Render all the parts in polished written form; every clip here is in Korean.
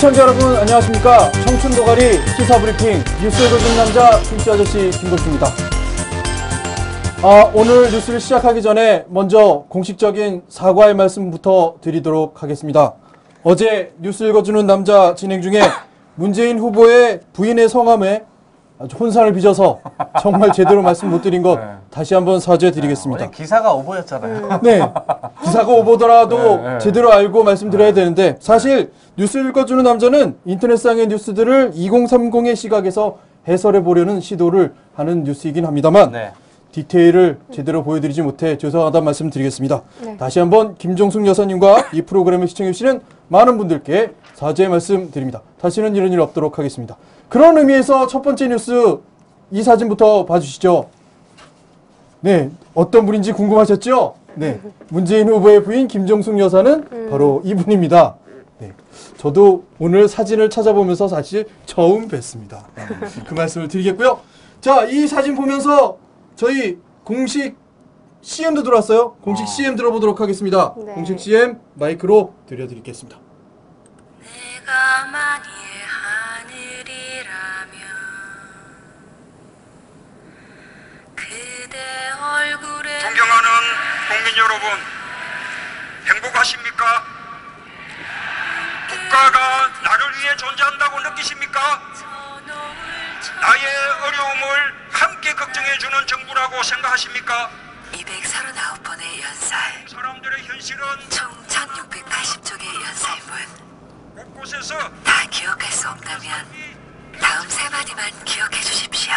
시청자 여러분 안녕하십니까. 청춘도가리 시사브리핑 뉴스 읽어주는 남자 김씨 아저씨 김덕수입니다. 오늘 뉴스를 시작하기 전에 먼저 공식적인 사과의 말씀부터 드리도록 하겠습니다. 어제 뉴스 읽어주는 남자 진행 중에 문재인 후보의 부인의 성함에 아주 혼선을 빚어서 정말 제대로 말씀 못 드린 것 다시 한번 사죄드리겠습니다. 기사가 오보였잖아요. 네, 기사가 오보더라도 제대로 알고 말씀드려야 되는데 사실 뉴스 읽어주는 남자는 인터넷상의 뉴스들을 2030의 시각에서 해설해 보려는 시도를 하는 뉴스이긴 합니다만 디테일을 제대로 보여드리지 못해 죄송하다는 말씀 드리겠습니다. 다시 한번 김종숙 여사님과 이 프로그램을 시청해주시는 많은 분들께 사죄의 말씀 드립니다. 다시는 이런 일 없도록 하겠습니다. 그런 의미에서 첫 번째 뉴스 이 사진부터 봐주시죠. 네, 어떤 분인지 궁금하셨죠? 네, 문재인 후보의 부인 김종숙 여사는 바로 이분입니다. 네, 저도 오늘 사진을 찾아보면서 사실 처음 뵀습니다. 그 말씀을 드리겠고요. 자, 이 사진 보면서 저희 공식 CM도 들어왔어요. 공식 CM 들어보도록 하겠습니다. 네. 공식 CM 마이크로 들려드리겠습니다. 내가 만일 하늘이라면 그대 얼굴에 존경하는 국민 여러분, 행복하십니까? 국가가 나를 위해 존재한다고 느끼십니까? 나의 어려움을 함께 걱정해주는 정부라고 생각하십니까? 239번의 연살, 사람들의 현실은 총 1680쪽의 연살문, 곳곳에서 다 기억할 수 없다면 다음 세 마디만 기억해 주십시오.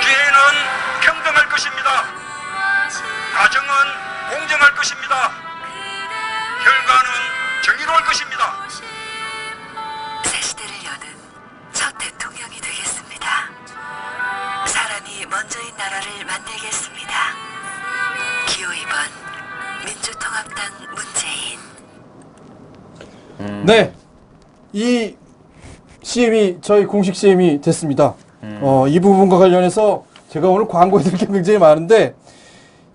기회는 평등할 것입니다. 가정은 공정할 것입니다. 결과는 정의로울 것입니다. 새 시대를 여는 첫 대통령이 되겠습니다. 사람이 먼저인 나라를 만들겠습니다. 기호 2번 민주통합당 문재인. 네, 이 CM이 저희 공식 CM이 됐습니다. 이 부분과 관련해서 제가 오늘 광고해드릴 게 굉장히 많은데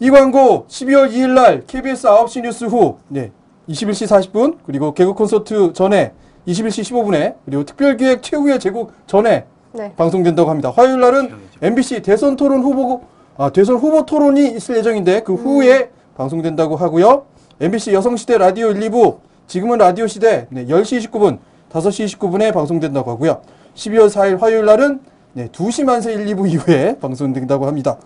이 광고 12월 2일 날 KBS 9시 뉴스 후 21시 40분 그리고 개그 콘서트 전에 21시 15분에 그리고 특별기획 최후의 제국 전에 방송된다고 합니다. 화요일 날은 MBC 대선 후보 토론이 있을 예정인데 그 후에 방송된다고 하고요. MBC 여성시대 라디오 1, 2부 지금은 라디오 시대 10시 29분, 5시 29분에 방송된다고 하고요. 12월 4일 화요일 날은 2시 만세 1, 2부 이후에 방송된다고 합니다.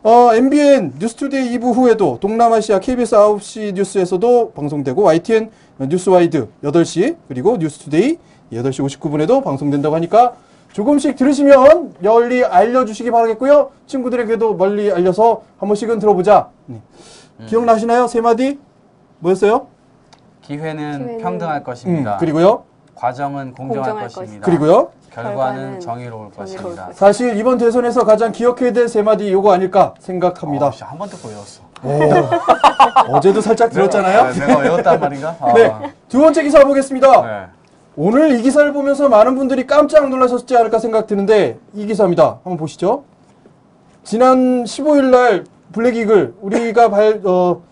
MBN 뉴스투데이 2부 후에도 동남아시아 KBS 9시 뉴스에서도 방송되고 YTN 뉴스와이드 8시 그리고 뉴스투데이 8시 59분에도 방송된다고 하니까 조금씩 들으시면 널리 알려주시기 바라겠고요. 친구들에게도 멀리 알려서 한 번씩은 들어보자. 기억나시나요? 세 마디? 뭐였어요? 기회는 평등할 것입니다. 그리고요? 과정은 공정할 것입니다. 그리고요? 결과는 정의로울 것입니다. 사실 이번 대선에서 가장 기억해야 될 세 마디 요거 아닐까 생각합니다. 한 번 듣고 외웠어. 어제도 살짝 들었잖아요. 내가 외웠단 말인가? 네, 두 번째 기사 보겠습니다. 오늘 이 기사를 보면서 많은 분들이 깜짝 놀라셨지 않을까 생각 드는데 이 기사입니다. 한번 보시죠. 지난 15일 날 블랙이글 우리가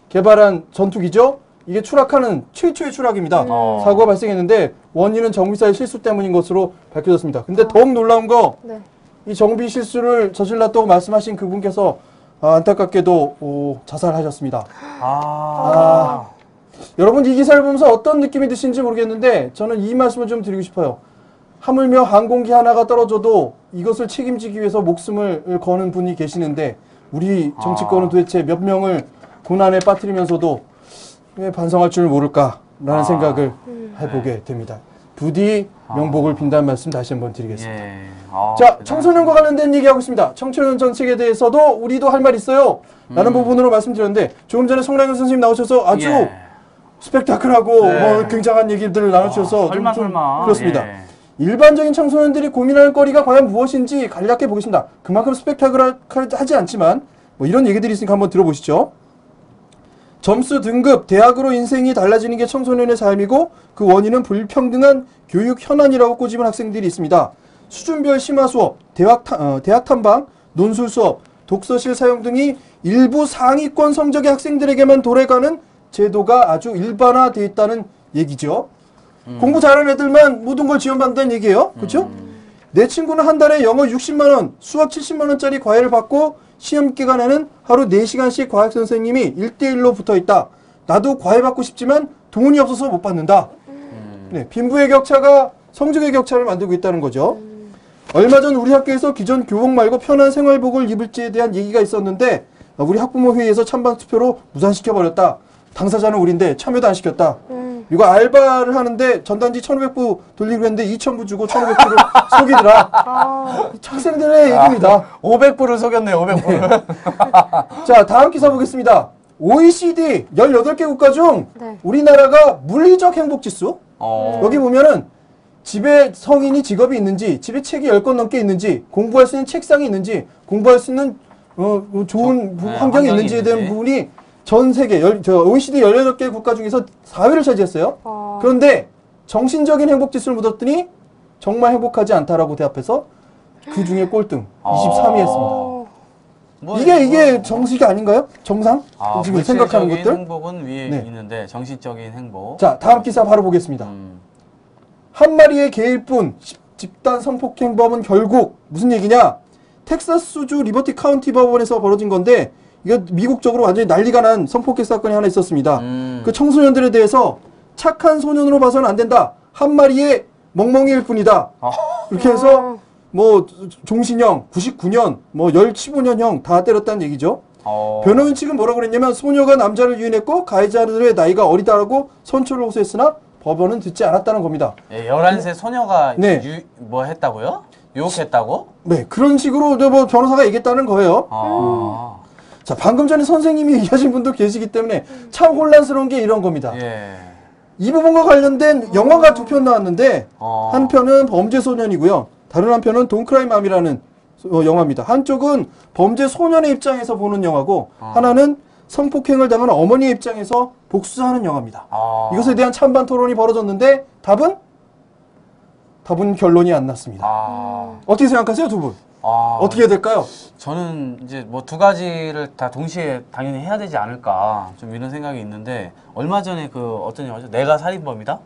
개발한 전투기죠. 이게 추락하는 최초의 추락입니다. 사고가 발생했는데 원인은 정비사의 실수 때문인 것으로 밝혀졌습니다. 근데 더욱 놀라운 거 이 정비 실수를 저질렀다고 말씀하신 그분께서 안타깝게도 자살하셨습니다. 여러분 이 기사를 보면서 어떤 느낌이 드시는지 모르겠는데 저는 이 말씀을 좀 드리고 싶어요. 하물며 항공기 하나가 떨어져도 이것을 책임지기 위해서 목숨을 거는 분이 계시는데 우리 정치권은 도대체 몇 명을 고난에 빠뜨리면서도 왜 반성할 줄 모를까라는 생각을 해보게 됩니다. 부디 명복을 빈다는 말씀 다시 한번 드리겠습니다. 자, 청소년과 관련된 얘기하고 있습니다. 청소년 정책에 대해서도 우리도 할 말 있어요 라는 부분으로 말씀드렸는데 조금 전에 송량현 선생님 나오셔서 아주 스펙타클하고 굉장한 얘기들을 나누셔서 설마 그렇습니다. 일반적인 청소년들이 고민하는 거리가 과연 무엇인지 간략해 보겠습니다. 그만큼 스펙타클하지 않지만 뭐 이런 얘기들이 있으니까 한번 들어보시죠. 점수 등급, 대학으로 인생이 달라지는 게 청소년의 삶이고 그 원인은 불평등한 교육 현안이라고 꼬집은 학생들이 있습니다. 수준별 심화 수업, 대학 탐방, 논술 수업, 독서실 사용 등이 일부 상위권 성적의 학생들에게만 도래가는 제도가 아주 일반화되어 있다는 얘기죠. 공부 잘하는 애들만 모든 걸 지원받는다는 얘기예요. 그렇죠? 내 친구는 한 달에 영어 60만 원, 수학 70만 원짜리 과외를 받고 시험 기간에는 하루 4시간씩 과학 선생님이 1대1로 붙어 있다. 나도 과외 받고 싶지만 돈이 없어서 못 받는다. 네, 빈부의 격차가 성적의 격차를 만들고 있다는 거죠. 얼마 전 우리 학교에서 기존 교복 말고 편한 생활복을 입을지에 대한 얘기가 있었는데 우리 학부모 회의에서 찬반 투표로 무산시켜버렸다. 당사자는 우린데 참여도 안 시켰다. 이거 알바를 하는데 전단지 1,500부 돌리기로 했는데 2,000부 주고 1,500부를 속이더라. 학생들의 얘기입니다. 500불을 속였네요. 500불. 자, 다음 기사 보겠습니다. OECD 18개 국가 중 네. 우리나라가 물리적 행복지수. 어. 여기 보면은 집에 성인이 직업이 있는지, 집에 책이 10권 넘게 있는지, 공부할 수 있는 책상이 있는지, 공부할 수 있는 좋은 환경이 있는지에 대한 있는지. 부분이 전 세계 OECD 18개 국가 중에서 4위를 차지했어요. 그런데 정신적인 행복지수를 묻었더니 정말 행복하지 않다라고 대답해서 그 중에 꼴등 23위 했습니다. 뭐, 이게 정식이 아닌가요? 정상? 지금 생각하는 물질적인 것들? 행복은 위에 네. 있는데 정신적인 행복. 자, 다음 기사 바로 보겠습니다. 한 마리의 개일 뿐 집단 성폭행범은 결국 무슨 얘기냐? 텍사스주 리버티 카운티 법원에서 벌어진 건데 이거 미국적으로 완전히 난리가 난 성폭행 사건이 하나 있었습니다. 그 청소년들에 대해서 착한 소년으로 봐서는 안 된다. 한 마리의 멍멍이일 뿐이다. 그렇게 해서 뭐 종신형, 99년, 뭐 15년형 다 때렸다는 얘기죠. 변호인 측은 뭐라고 그랬냐면 소녀가 남자를 유인했고 가해자들의 나이가 어리다라고 선처를 호소했으나 법원은 듣지 않았다는 겁니다. 예, 11세 소녀가 네. 뭐 했다고요? 유혹했다고? 네, 그런 식으로 뭐 변호사가 얘기했다는 거예요. 자, 방금 전에 선생님이 얘기하신 분도 계시기 때문에 참 혼란스러운 게 이런 겁니다. 예. 이 부분과 관련된 영화가 2편 나왔는데 한 편은 범죄 소년이고요. 다른 한 편은 돈크라이 맘이라는 영화입니다. 한쪽은 범죄 소년의 입장에서 보는 영화고 하나는 성폭행을 당한 어머니의 입장에서 복수하는 영화입니다. 이것에 대한 찬반 토론이 벌어졌는데 답은 결론이 안 났습니다. 어떻게 생각하세요, 두 분? 어떻게 해야 될까요? 저는 이제 뭐 두 가지를 다 동시에 당연히 해야 되지 않을까 좀 이런 생각이 있는데 얼마 전에 그 어떤 영화죠? 내가 살인범이다?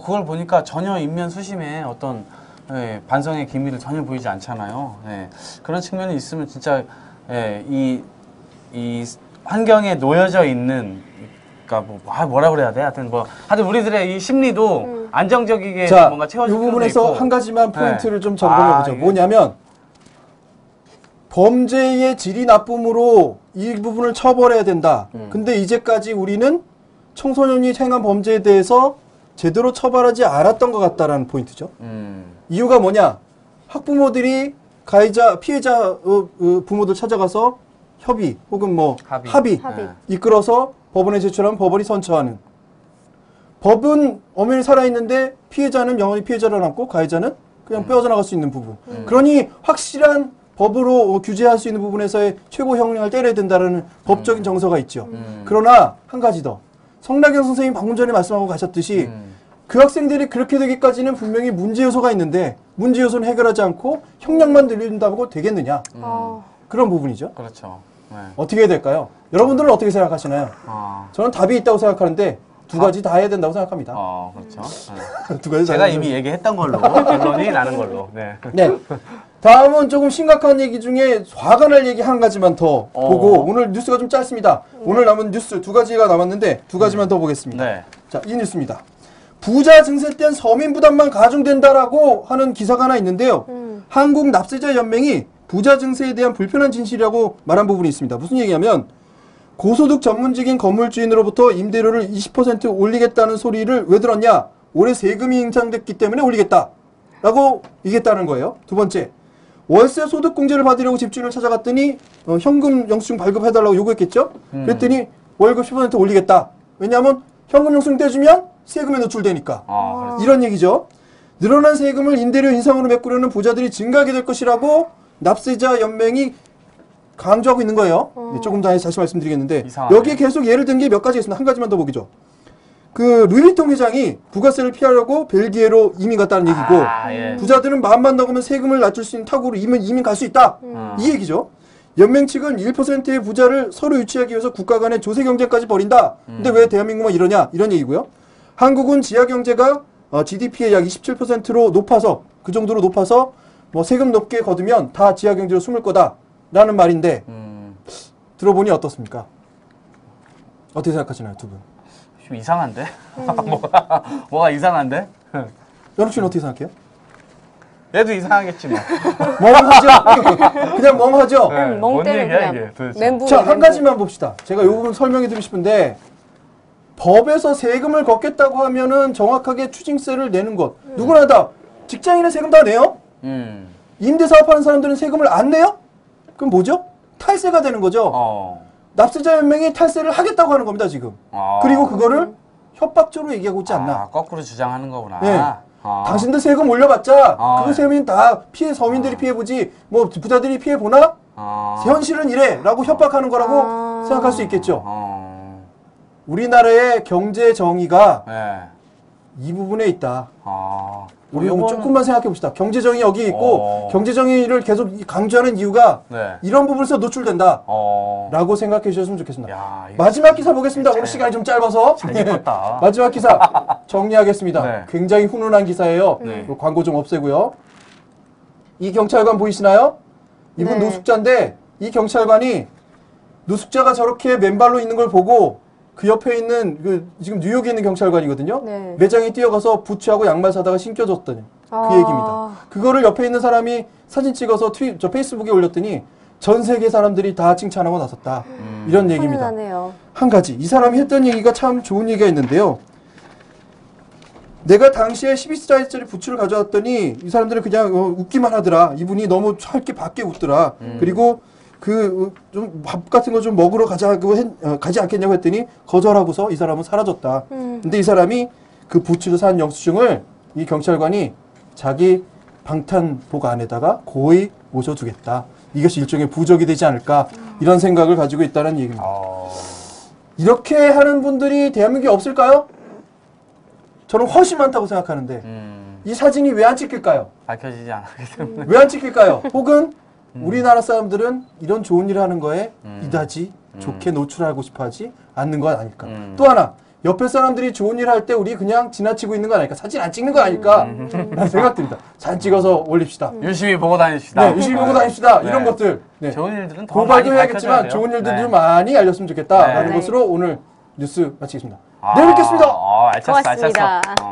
그걸 보니까 전혀 인면 수심에 어떤 반성의 기미를 전혀 보이지 않잖아요. 그런 측면이 있으면 진짜 이 환경에 놓여져 있는 그러니까 뭐라 그래야 돼? 하여튼 우리들의 이 심리도 안정적이게 자, 뭔가 채워질 이 필요도 부분에서 있고. 한 가지만 포인트를 좀 점검해 보죠. 뭐냐면 범죄의 질이 나쁨으로 이 부분을 처벌해야 된다. 근데 이제까지 우리는 청소년이 행한 범죄에 대해서 제대로 처벌하지 않았던 것 같다라는 포인트죠. 이유가 뭐냐? 학부모들이 피해자 부모들 찾아가서 협의 혹은 합의 이끌어서 법원에 제출하면 법원이 선처하는. 법은 엄연히 살아있는데 피해자는 영원히 피해자로 남고 가해자는 그냥 빼어져 나갈 수 있는 부분. 그러니 확실한 법으로 규제할 수 있는 부분에서의 최고 형량을 때려야 된다는 법적인 정서가 있죠. 그러나 한 가지 더. 성낙연 선생님 방금 전에 말씀하고 가셨듯이 그 학생들이 그렇게 되기까지는 분명히 문제 요소가 있는데 문제 요소는 해결하지 않고 형량만 늘린다고 되겠느냐. 그런 부분이죠. 그렇죠. 어떻게 해야 될까요? 여러분들은 어떻게 생각하시나요? 저는 답이 있다고 생각하는데 두 가지 다 해야 된다고 생각합니다. 그렇죠. 두 가지 다 제가 해야 이미 얘기했던 걸로 결론이 나는 걸로. 네. 다음은 조금 심각한 얘기 중에 화가 날 얘기 한 가지만 더 보고 오늘 뉴스가 좀 짧습니다. 오늘 남은 뉴스 두 가지가 남았는데 두 가지만 더 보겠습니다. 네. 자, 이 뉴스입니다. 부자 증세 땐 서민 부담만 가중된다라고 하는 기사가 하나 있는데요. 한국 납세자 연맹이 부자 증세에 대한 불편한 진실이라고 말한 부분이 있습니다. 무슨 얘기냐면 고소득 전문직인 건물주인으로부터 임대료를 20% 올리겠다는 소리를 왜 들었냐? 올해 세금이 인상됐기 때문에 올리겠다라고 얘기했다는 거예요. 두 번째, 월세 소득 공제를 받으려고 집주인을 찾아갔더니 현금 영수증 발급해달라고 요구했겠죠? 그랬더니 월급 10% 올리겠다. 왜냐하면 현금 영수증 떼주면 세금에 노출되니까. 이런 얘기죠. 늘어난 세금을 임대료 인상으로 메꾸려는 부자들이 증가하게 될 것이라고 납세자 연맹이 강조하고 있는 거예요. 네, 조금 더 다시 말씀드리겠는데 이상하네. 여기에 계속 예를 든 게 몇 가지 있습니다. 한 가지만 더 보기죠. 그 루이비통 회장이 부가세를 피하려고 벨기에로 이민 갔다는 얘기고 부자들은 마음만 먹으면 세금을 낮출 수 있는 타국으로 이민 갈 수 있다. 이 얘기죠. 연맹 측은 1%의 부자를 서로 유치하기 위해서 국가 간의 조세 경쟁까지 벌인다. 근데 왜 대한민국만 이러냐? 이런 얘기고요. 한국은 지하 경제가 GDP의 약 27%로 높아서 그 정도로 높아서 뭐 세금 높게 거두면 다 지하 경제로 숨을 거다라는 말인데 들어보니 어떻습니까? 어떻게 생각하시나요, 두 분? 좀 이상한데? 뭐가 이상한데? 연욱 씨는 어떻게 생각해요? 얘도 이상하겠지 뭐. 멍하죠? 그냥 멍하죠? 네, 멍 뭔 때문에 얘기야 그냥 이게 도대체. 멘붕. 자, 한 가지만 봅시다. 제가 이 부분 설명해 드리고 싶은데 법에서 세금을 걷겠다고 하면은 정확하게 추징세를 내는 것. 누구나 다 직장인은 세금 다 내요? 임대 사업하는 사람들은 세금을 안 내요? 그럼 뭐죠? 탈세가 되는 거죠. 납세자 연맹이 탈세를 하겠다고 하는 겁니다, 지금. 그리고 그거를 협박조로 얘기하고 있지 않나. 거꾸로 주장하는 거구나. 네. 당신들 세금 올려봤자 그 세금이 다 서민들이 피해보지 뭐 부자들이 피해보나? 현실은 이래 라고 협박하는 거라고 생각할 수 있겠죠. 우리나라의 경제 정의가 네. 이 부분에 있다. 우리 요거는- 조금만 생각해 봅시다. 경제 정의 여기 있고 경제 정의를 계속 강조하는 이유가 네. 이런 부분에서 노출된다. 라고 생각해 주셨으면 좋겠습니다. 야, 이거 마지막 기사 보겠습니다. 오늘 시간이 좀 짧아서. 잘 짚었다. 마지막 기사 정리하겠습니다. 네. 굉장히 훈훈한 기사예요. 네. 그리고 광고 좀 없애고요. 이 경찰관 보이시나요? 이분 네. 노숙자인데 이 경찰관이 노숙자가 저렇게 맨발로 있는 걸 보고 그 옆에 있는 그 지금 뉴욕에 있는 경찰관이거든요. 네. 매장에 뛰어가서 부츠하고 양말 사다가 신겨줬더니 그 얘기입니다. 그거를 옆에 있는 사람이 사진 찍어서 저 페이스북에 올렸더니 전 세계 사람들이 다 칭찬하고 나섰다. 이런 얘기입니다. 훈훈하네요. 한 가지 이 사람이 했던 얘기가 참 좋은 얘기가 있는데요. 내가 당시에 12사이즈짜리 부츠를 가져왔더니 이 사람들은 그냥 웃기만 하더라. 이분이 너무 짧게 밖에 웃더라. 그리고 그 좀 밥 같은 거 좀 먹으러 가자고 가지 않겠냐고 했더니 거절하고서 이 사람은 사라졌다. 근데 이 사람이 그 부츠를 산 영수증을 이 경찰관이 자기 방탄복 안에다가 고이 모셔두겠다. 이것이 일종의 부적이 되지 않을까 이런 생각을 가지고 있다는 얘기입니다. 이렇게 하는 분들이 대한민국에 없을까요? 저는 훨씬 많다고 생각하는데 이 사진이 왜 안 찍힐까요? 밝혀지지 않았기 때문에. 왜 안 찍힐까요? 혹은 우리나라 사람들은 이런 좋은 일을 하는 거에 이다지 좋게 노출하고 싶어 하지 않는 건 아닐까. 또 하나 옆에 사람들이 좋은 일 할 때 우리 그냥 지나치고 있는 거 아닐까. 사진 안 찍는 거 아닐까 라는 생각 듭니다. 사진 찍어서 올립시다. 열심히 보고 다닙시다. 네, 열심히 보고 다닙시다. 네. 이런 것들. 네. 좋은 일들은 더 고발도 많이 해야겠지만 밝혀져야 돼요. 좋은 일들도 네. 많이 알렸으면 좋겠다라는 네. 것으로 오늘 뉴스 마치겠습니다. 내일 뵙겠습니다. 알찼어, 고맙습니다. 알찼어.